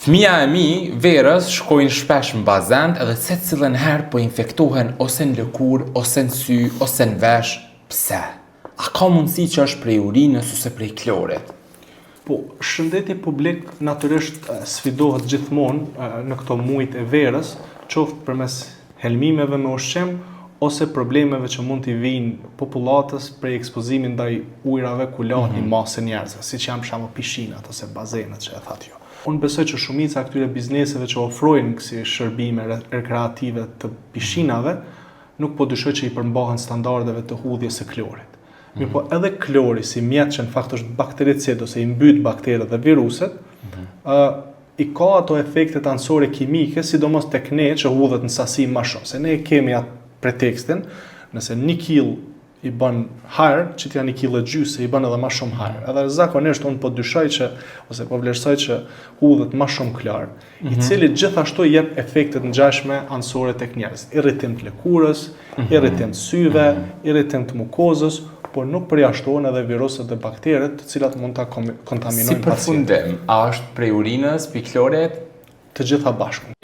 Fëmija e mi, verës, shkojnë shpesh në bazen edhe secilën herë po infektohen ose në lëkur, ose në sy, ose në vesh. Pse? A ka mundësi që është prej urinës ose prej klorit? Po, shëndeti publik natyrisht sfidohet gjithmonë në këto muajt e verës, qoftë përmes helmimeve me ushqim ose problemeve që mund t'i vinë popullatës prej ekspozimit ndaj ujrave ku lahet një masë njerëzve, siç janë për shembull pishinat ose bazenet që e thatë ju. Unë besoj që shumica e këtyre bizneseve që ofrojnë kësi shërbime rekreative të pishinave nuk po dyshoj që i përmbahen standardeve të hudhjes së klorit. Mirë po edhe klori si mjet që në fakt është baktericid ose i mbyt bakterët dhe viruset, i ka ato efektet anësore kimike, sidomos tek ne që hudhet në sasi më shumë. Se ne kemi atë pretekstin, nëse 1 kg i bën hajër, që t'ja 1,5 kg i bën edhe më shumë hajër. Edhe zakonisht unë po dyshoj që ose po vlerësoj që hudhet më shumë klor, i cili gjithashtu jep efektet ngjashme anësore tek njerëzit. Irritim të lëkurës, irritim të syve, irritim të mukozës, por nuk përjashtohen edhe viruset dhe bakteret të cilat mund ta kontaminojnë pacientin. Si përfundim, a është prej urinës, pi klorit? Të gjitha bashkë.